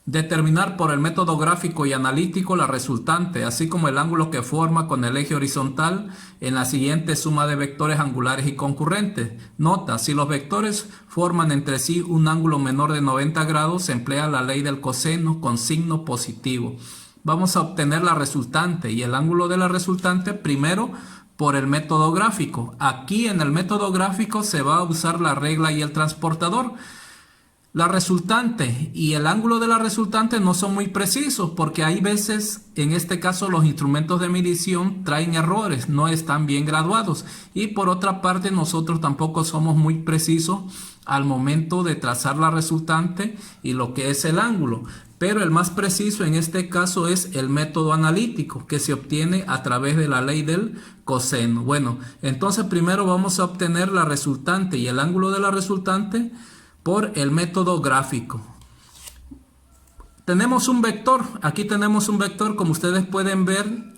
Determinar por el método gráfico y analítico la resultante, así como el ángulo que forma con el eje horizontal en la siguiente suma de vectores angulares y concurrentes. Nota, si los vectores forman entre sí un ángulo menor de 90 grados, se emplea la ley del coseno con signo positivo. Vamos a obtener la resultante y el ángulo de la resultante primero por el método gráfico. Aquí en el método gráfico se va a usar la regla y el transportador. La resultante y el ángulo de la resultante no son muy precisos porque hay veces, en este caso, los instrumentos de medición traen errores, no están bien graduados. Y por otra parte, nosotros tampoco somos muy precisos al momento de trazar la resultante y lo que es el ángulo. Pero el más preciso en este caso es el método analítico, que se obtiene a través de la ley del coseno. Bueno, entonces primero vamos a obtener la resultante y el ángulo de la resultante por el método gráfico. Tenemos un vector, aquí tenemos un vector, como ustedes pueden ver,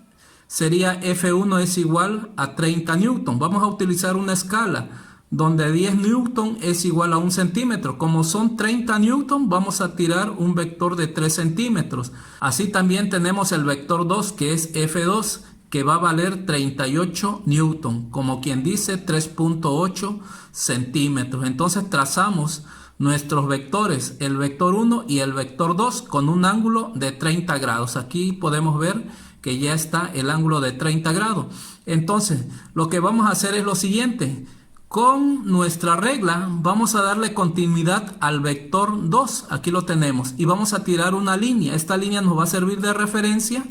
sería F1 es igual a 30 newton. Vamos a utilizar una escala donde 10 newton es igual a 1 centímetro. Como son 30 newton, vamos a tirar un vector de 3 centímetros. Así también tenemos el vector 2, que es F2, que va a valer 38 newton, como quien dice 3.8 centímetros. Entonces trazamos nuestros vectores, el vector 1 y el vector 2, con un ángulo de 30 grados. Aquí podemos ver que ya está el ángulo de 30 grados. Entonces, lo que vamos a hacer es lo siguiente. Con nuestra regla vamos a darle continuidad al vector 2. Aquí lo tenemos. Y vamos a tirar una línea. Esta línea nos va a servir de referencia.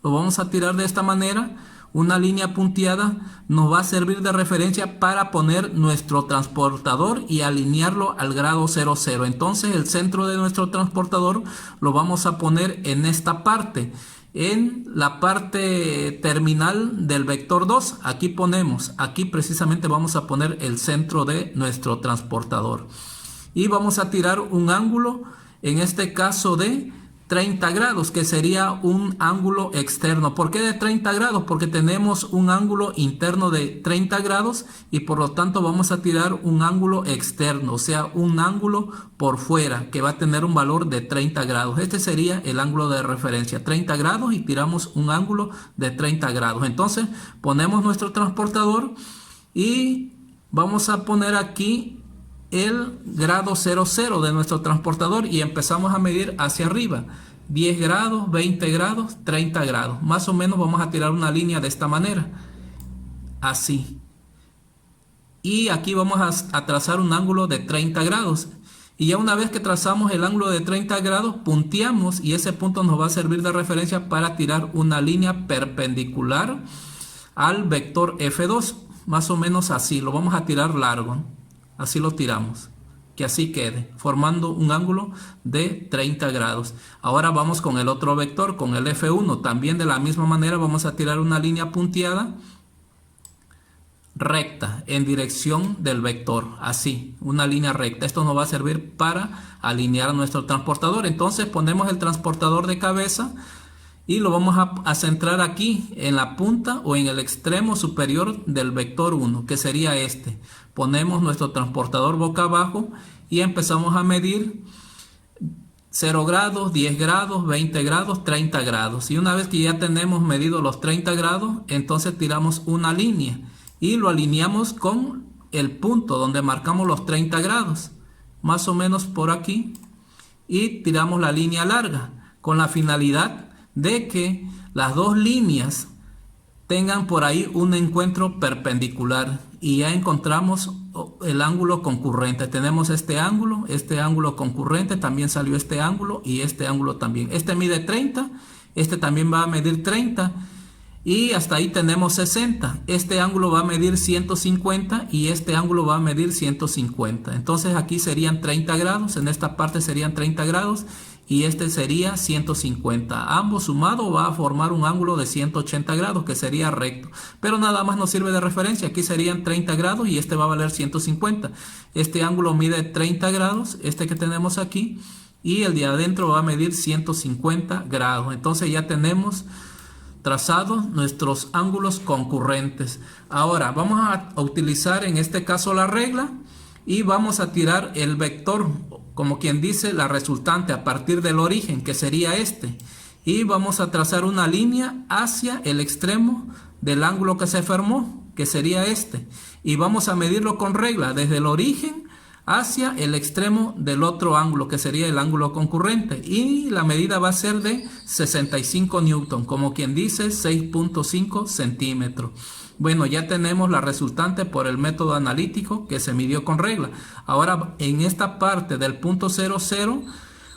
Lo vamos a tirar de esta manera. Una línea punteada nos va a servir de referencia para poner nuestro transportador y alinearlo al grado 00. Entonces el centro de nuestro transportador lo vamos a poner en esta parte, en la parte terminal del vector 2. Aquí precisamente vamos a poner el centro de nuestro transportador. Y vamos a tirar un ángulo, en este caso de 30 grados, que sería un ángulo externo. ¿Por qué de 30 grados? Porque tenemos un ángulo interno de 30 grados y por lo tanto vamos a tirar un ángulo externo, o sea, un ángulo por fuera que va a tener un valor de 30 grados. Este sería el ángulo de referencia, 30 grados, y tiramos un ángulo de 30 grados. Entonces ponemos nuestro transportador y vamos a poner aquí el grado 00 de nuestro transportador y empezamos a medir hacia arriba. 10 grados, 20 grados, 30 grados. Más o menos vamos a tirar una línea de esta manera. Así. Y aquí vamos a trazar un ángulo de 30 grados. Y ya una vez que trazamos el ángulo de 30 grados, punteamos y ese punto nos va a servir de referencia para tirar una línea perpendicular al vector F2. Más o menos así. Lo vamos a tirar largo. Así lo tiramos, que así quede, formando un ángulo de 30 grados. Ahora vamos con el otro vector, con el F1. También de la misma manera vamos a tirar una línea punteada recta en dirección del vector. Así, una línea recta. Esto nos va a servir para alinear nuestro transportador. Entonces ponemos el transportador de cabeza y lo vamos a centrar aquí en la punta o en el extremo superior del vector 1, que sería este. Ponemos nuestro transportador boca abajo y empezamos a medir 0 grados, 10 grados, 20 grados, 30 grados. Y una vez que ya tenemos medido los 30 grados, entonces tiramos una línea y lo alineamos con el punto donde marcamos los 30 grados, más o menos por aquí, y tiramos la línea larga con la finalidad de que las dos líneas tengan por ahí un encuentro perpendicular y ya encontramos el ángulo concurrente. Tenemos este ángulo concurrente, también salió este ángulo y este ángulo también. Este mide 30, este también va a medir 30 y hasta ahí tenemos 60. Este ángulo va a medir 150 y este ángulo va a medir 150. Entonces aquí serían 30 grados, en esta parte serían 30 grados y este sería 150. Ambos sumados va a formar un ángulo de 180 grados que sería recto. Pero nada más nos sirve de referencia. Aquí serían 30 grados y este va a valer 150. Este ángulo mide 30 grados, este que tenemos aquí, y el de adentro va a medir 150 grados. Entonces ya tenemos trazados nuestros ángulos concurrentes. Ahora vamos a utilizar en este caso la regla y vamos a tirar el vector como quien dice, la resultante a partir del origen, que sería este. Y vamos a trazar una línea hacia el extremo del ángulo que se formó, que sería este. Y vamos a medirlo con regla desde el origen hacia el extremo del otro ángulo, que sería el ángulo concurrente. Y la medida va a ser de 65 newton, como quien dice 6.5 centímetros. Bueno, ya tenemos la resultante por el método analítico que se midió con regla. Ahora, en esta parte del punto 00,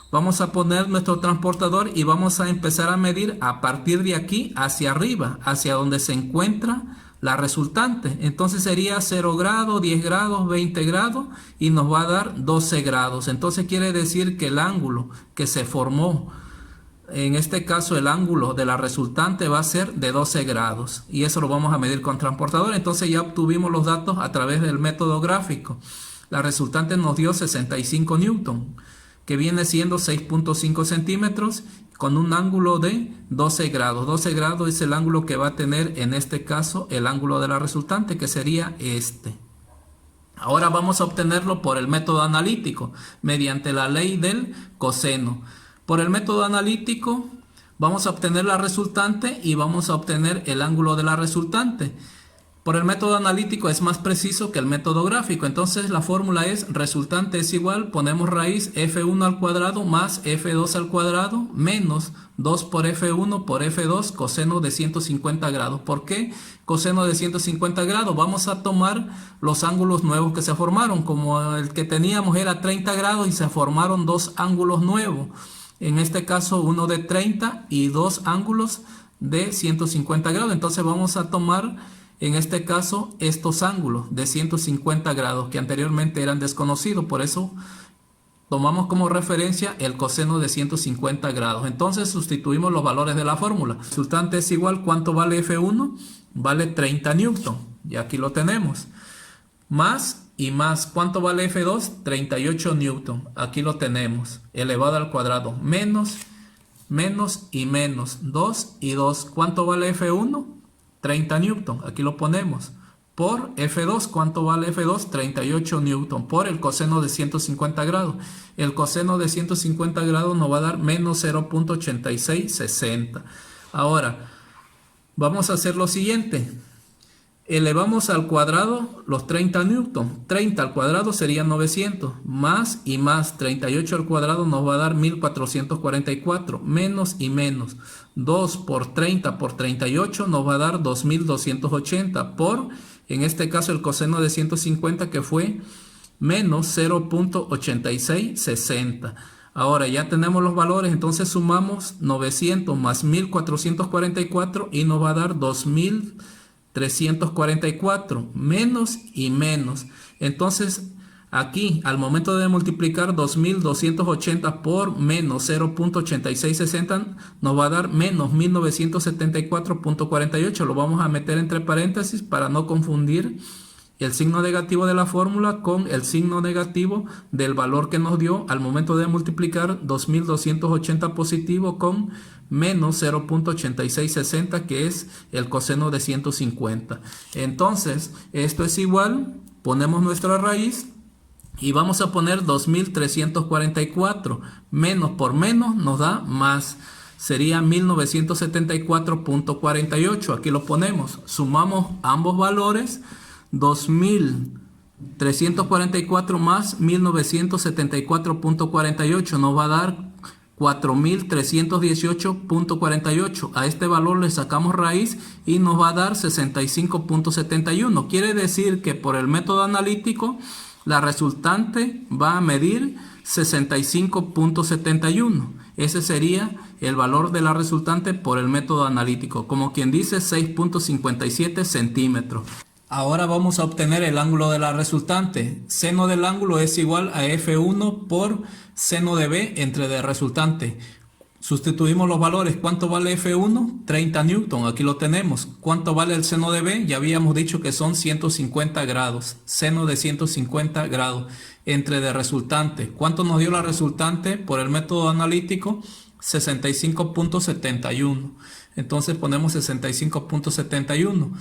vamos a poner nuestro transportador y vamos a empezar a medir a partir de aquí hacia arriba, hacia donde se encuentra la resultante. Entonces sería 0 grados, 10 grados, 20 grados y nos va a dar 12 grados. Entonces quiere decir que el ángulo que se formó, en este caso el ángulo de la resultante, va a ser de 12 grados. Y eso lo vamos a medir con transportador. Entonces ya obtuvimos los datos a través del método gráfico. La resultante nos dio 65 newton, que viene siendo 6.5 centímetros con un ángulo de 12 grados. 12 grados es el ángulo que va a tener en este caso el ángulo de la resultante, que sería este. Ahora vamos a obtenerlo por el método analítico, mediante la ley del coseno. Por el método analítico vamos a obtener la resultante y vamos a obtener el ángulo de la resultante. Por el método analítico es más preciso que el método gráfico. Entonces la fórmula es: resultante es igual, ponemos raíz f1 al cuadrado más f2 al cuadrado menos 2 por f1 por f2 coseno de 150 grados. ¿Por qué coseno de 150 grados? Vamos a tomar los ángulos nuevos que se formaron. Como el que teníamos era 30 grados y se formaron dos ángulos nuevos. En este caso uno de 30 y dos ángulos de 150 grados. Entonces vamos a tomar en este caso estos ángulos de 150 grados que anteriormente eran desconocidos. Por eso tomamos como referencia el coseno de 150 grados. Entonces sustituimos los valores de la fórmula. El resultante es igual, ¿cuánto vale F1? Vale 30 newton. Y aquí lo tenemos. Más y más, ¿cuánto vale F2? 38 newton. Aquí lo tenemos. Elevado al cuadrado. Menos, menos y menos. 2 y 2. ¿Cuánto vale F1? 30 newton, aquí lo ponemos, por F2, ¿cuánto vale F2? 38 newton, por el coseno de 150 grados. El coseno de 150 grados nos va a dar menos 0.8660. Ahora, vamos a hacer lo siguiente. Elevamos al cuadrado los 30 newton. 30 al cuadrado sería 900. Más y más. 38 al cuadrado nos va a dar 1444. Menos y menos. 2 por 30 por 38 nos va a dar 2280. Por, en este caso, el coseno de 150, que fue menos 0.8660. Ahora ya tenemos los valores. Entonces sumamos 900 más 1444 y nos va a dar 2344, menos y menos. Entonces aquí al momento de multiplicar 2280 por menos 0.8660 nos va a dar menos 1974.48. Lo vamos a meter entre paréntesis para no confundir el signo negativo de la fórmula con el signo negativo del valor que nos dio al momento de multiplicar 2280 positivo con menos 0.8660, que es el coseno de 150. Entonces esto es igual, ponemos nuestra raíz y vamos a poner 2344. Menos por menos nos da más, sería 1974.48. Aquí lo ponemos, sumamos ambos valores. 2344 más 1974.48 nos va a dar 4318.48. A este valor le sacamos raíz y nos va a dar 65.71. Quiere decir que por el método analítico la resultante va a medir 65.71. Ese sería el valor de la resultante por el método analítico, como quien dice 6.57 centímetros. Ahora vamos a obtener el ángulo de la resultante. Seno del ángulo es igual a F1 por seno de B entre de resultante. Sustituimos los valores. ¿Cuánto vale F1? 30 newton. Aquí lo tenemos. ¿Cuánto vale el seno de B? Ya habíamos dicho que son 150 grados. Seno de 150 grados entre de resultante. ¿Cuánto nos dio la resultante por el método analítico? 65.71. Entonces ponemos 65.71.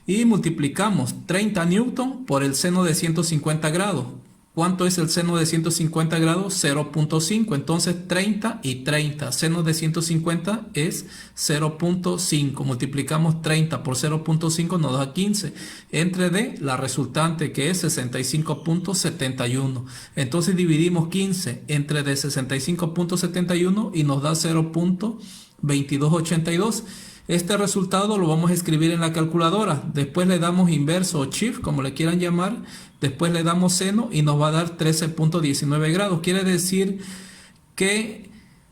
Y multiplicamos 30 newton por el seno de 150 grados. ¿Cuánto es el seno de 150 grados? 0.5. Entonces 30 y 30. Seno de 150 es 0.5. Multiplicamos 30 por 0.5 nos da 15. Entre D la resultante que es 65.71. Entonces dividimos 15 entre D 65.71 y nos da 0.2282. Este resultado lo vamos a escribir en la calculadora. Después le damos inverso o shift, como le quieran llamar. Después le damos seno y nos va a dar 13.19 grados. Quiere decir que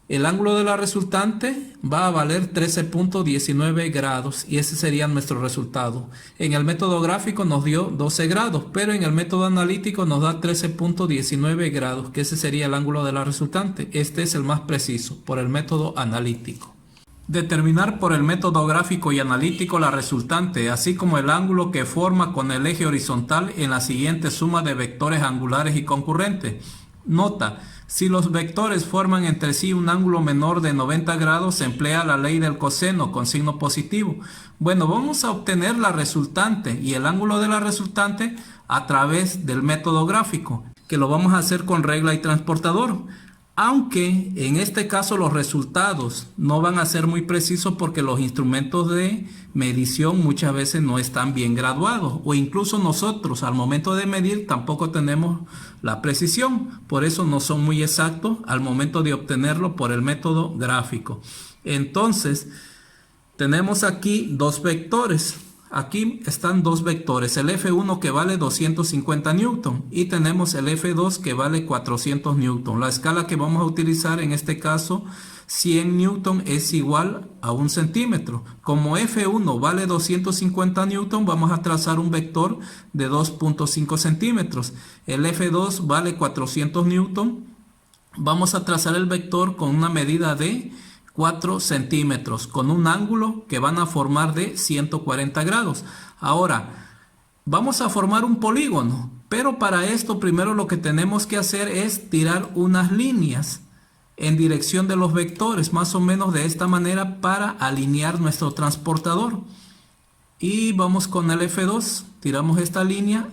el ángulo de la resultante va a valer 13.19 grados. Y ese sería nuestro resultado. En el método gráfico nos dio 12 grados, pero en el método analítico nos da 13.19 grados, que ese sería el ángulo de la resultante. Este es el más preciso por el método analítico. Determinar por el método gráfico y analítico la resultante, así como el ángulo que forma con el eje horizontal en la siguiente suma de vectores angulares y concurrentes. Nota: si los vectores forman entre sí un ángulo menor de 90 grados, se emplea la ley del coseno con signo positivo. Bueno, vamos a obtener la resultante y el ángulo de la resultante a través del método gráfico, que lo vamos a hacer con regla y transportador. Aunque en este caso los resultados no van a ser muy precisos porque los instrumentos de medición muchas veces no están bien graduados, o incluso nosotros al momento de medir tampoco tenemos la precisión, por eso no son muy exactos al momento de obtenerlo por el método gráfico. Entonces tenemos aquí dos vectores. Aquí están dos vectores, el F1 que vale 250 newton y tenemos el F2 que vale 400 newton. La escala que vamos a utilizar en este caso, 100 newton es igual a 1 centímetro. Como F1 vale 250 newton, vamos a trazar un vector de 2.5 centímetros. El F2 vale 400 newton. Vamos a trazar el vector con una medida de 4 centímetros con un ángulo que van a formar de 140 grados. Ahora vamos a formar un polígono, pero para esto primero lo que tenemos que hacer es tirar unas líneas en dirección de los vectores, más o menos de esta manera, para alinear nuestro transportador. Y vamos con el F2, tiramos esta línea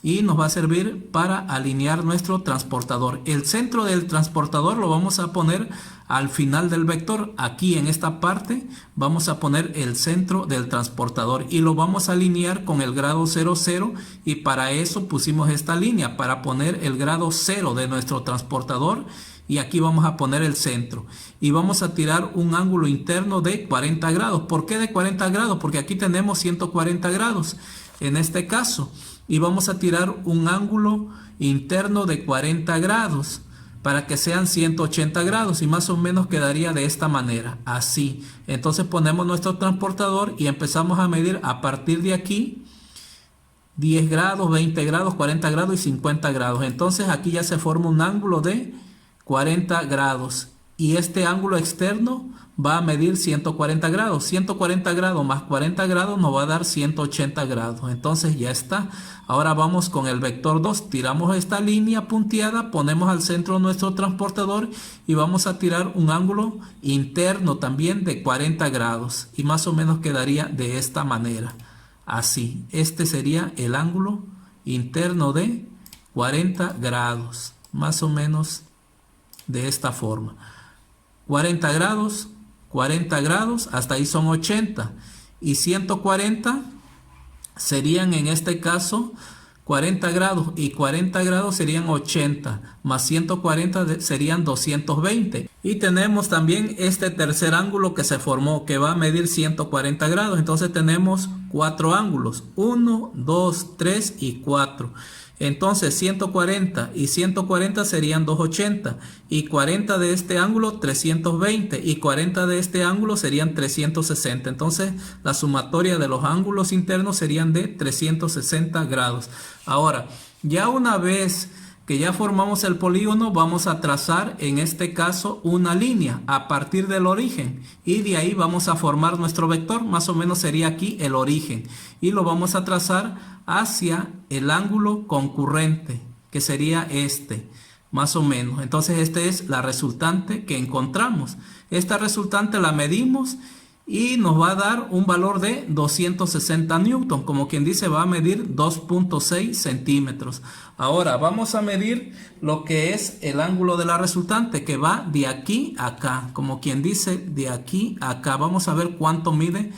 y nos va a servir para alinear nuestro transportador. El centro del transportador lo vamos a poner al final del vector. Aquí en esta parte vamos a poner el centro del transportador y lo vamos a alinear con el grado 0, 0, y para eso pusimos esta línea, para poner el grado 0 de nuestro transportador, y aquí vamos a poner el centro y vamos a tirar un ángulo interno de 40 grados. ¿Por qué de 40 grados? Porque aquí tenemos 140 grados en este caso, y vamos a tirar un ángulo interno de 40 grados para que sean 180 grados, y más o menos quedaría de esta manera, así. Entonces ponemos nuestro transportador y empezamos a medir a partir de aquí 10 grados, 20 grados, 40 grados y 50 grados. Entonces aquí ya se forma un ángulo de 40 grados y este ángulo externo va a medir 140 grados. 140 grados más 40 grados nos va a dar 180 grados. Entonces ya está. Ahora vamos con el vector 2. Tiramos esta línea punteada, ponemos al centro nuestro transportador y vamos a tirar un ángulo interno también de 40 grados. Y más o menos quedaría de esta manera. Así. Este sería el ángulo interno de 40 grados. Más o menos de esta forma. 40 grados. 40 grados, hasta ahí son 80, y 140 serían en este caso 40 grados, y 40 grados serían 80, más 140 serían 220. Y tenemos también este tercer ángulo que se formó, que va a medir 140 grados. Entonces tenemos 4 ángulos, 1, 2, 3 y 4. Entonces 140 y 140 serían 280, y 40 de este ángulo 320, y 40 de este ángulo serían 360. Entonces la sumatoria de los ángulos internos serían de 360 grados. Ahora, ya una vez que ya formamos el polígono, vamos a trazar en este caso una línea a partir del origen, y de ahí vamos a formar nuestro vector. Más o menos sería aquí el origen, y lo vamos a trazar hacia el ángulo concurrente, que sería este, más o menos. Entonces esta es la resultante que encontramos. Esta resultante la medimos y nos va a dar un valor de 260 newton, como quien dice va a medir 2.6 centímetros. Ahora vamos a medir lo que es el ángulo de la resultante, que va de aquí a acá, como quien dice de aquí a acá. Vamos a ver cuánto mide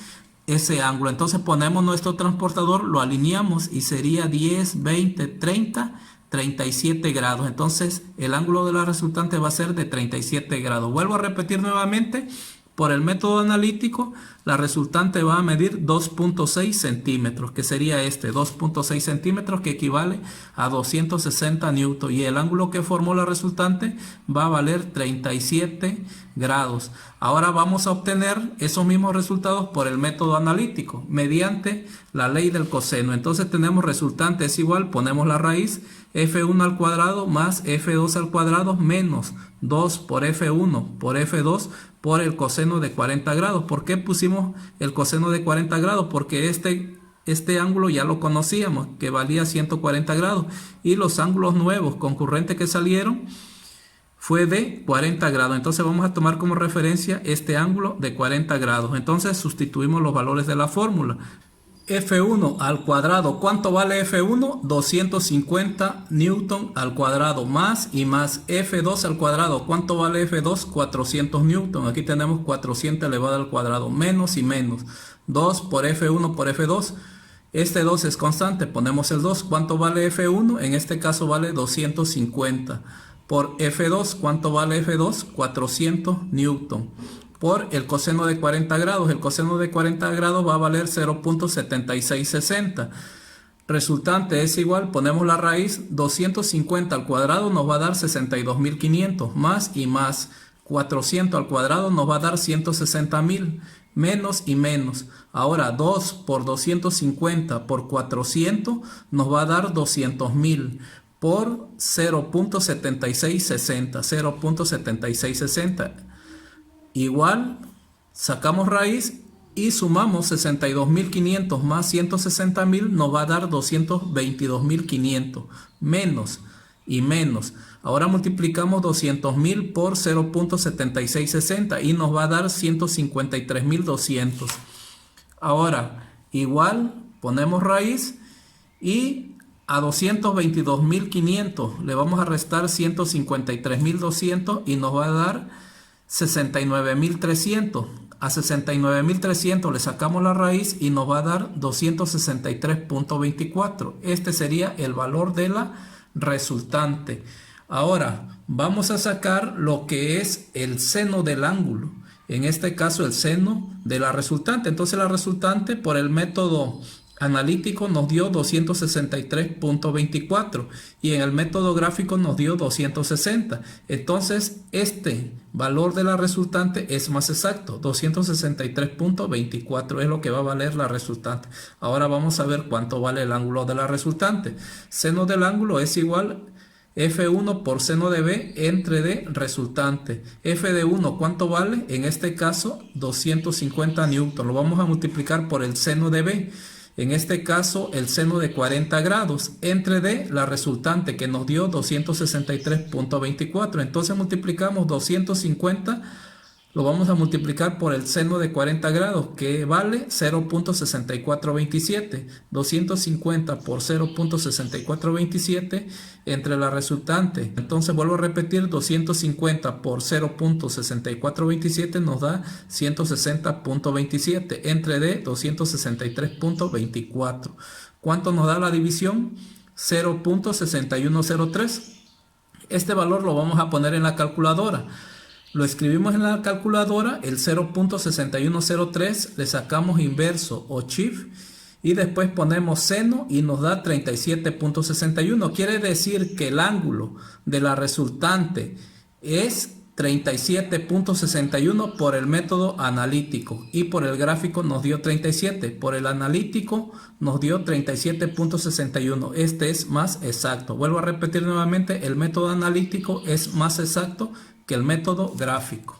ese ángulo. Entonces ponemos nuestro transportador, lo alineamos y sería 10, 20, 30, 37 grados. Entonces el ángulo de la resultante va a ser de 37 grados. Vuelvo a repetir nuevamente. Por el método analítico, la resultante va a medir 2.6 centímetros, que sería 2.6 centímetros, que equivale a 260 newton. Y el ángulo que formó la resultante va a valer 37 grados. Ahora vamos a obtener esos mismos resultados por el método analítico, mediante la ley del coseno. Entonces tenemos resultante es igual, ponemos la raíz, f1 al cuadrado más f2 al cuadrado menos 2 por f1 por f2 por el coseno de 40 grados. ¿Por qué pusimos el coseno de 40 grados? Porque este ángulo ya lo conocíamos, que valía 140 grados. Y los ángulos nuevos concurrentes que salieron fue de 40 grados. Entonces vamos a tomar como referencia este ángulo de 40 grados. Entonces sustituimos los valores de la fórmula. F1 al cuadrado, ¿cuánto vale F1? 250 newton al cuadrado, más y más. F2 al cuadrado, ¿cuánto vale F2? 400 newton. Aquí tenemos 400 elevado al cuadrado, menos y menos. 2 por F1 por F2. Este 2 es constante, ponemos el 2. ¿Cuánto vale F1? En este caso vale 250. Por F2, ¿cuánto vale F2? 400 newton. Por el coseno de 40 grados. El coseno de 40 grados va a valer 0.7660. Resultante es igual, ponemos la raíz, 250 al cuadrado nos va a dar 62.500, más y más. 400 al cuadrado nos va a dar 160.000, menos y menos. Ahora 2 por 250 por 400 nos va a dar 200.000 por 0.7660. 0.7660. Igual, sacamos raíz y sumamos 62.500 más 160.000, nos va a dar 222.500, menos y menos. Ahora multiplicamos 200.000 por 0.7660 y nos va a dar 153.200. Ahora, igual, ponemos raíz y a 222.500 le vamos a restar 153.200 y nos va a dar 69.300. A 69.300 le sacamos la raíz y nos va a dar 263.24. Este sería el valor de la resultante. Ahora vamos a sacar lo que es el seno del ángulo. En este caso el seno de la resultante. Entonces la resultante por el método analítico nos dio 263.24 y en el método gráfico nos dio 260. Entonces este valor de la resultante es más exacto, 263.24 es lo que va a valer la resultante. Ahora vamos a ver cuánto vale el ángulo de la resultante. Seno del ángulo es igual F1 por seno de B entre D resultante. F de 1, ¿cuánto vale? En este caso 250 newton. Lo vamos a multiplicar por el seno de B. En este caso, el seno de 40 grados entre D, la resultante que nos dio 263.24. Entonces multiplicamos 250, lo vamos a multiplicar por el seno de 40 grados, que vale 0.6427. 250 por 0.6427 entre la resultante. Entonces vuelvo a repetir, 250 por 0.6427 nos da 160.27. Entre D, 263.24. ¿Cuánto nos da la división? 0.6103. Este valor lo vamos a poner en la calculadora. Lo escribimos en la calculadora, el 0.6103, le sacamos inverso o shift y después ponemos seno y nos da 37.61. Quiere decir que el ángulo de la resultante es 37.61 por el método analítico y por el gráfico nos dio 37. Por el analítico nos dio 37.61. Este es más exacto. Vuelvo a repetir nuevamente, el método analítico es más exacto que el método gráfico.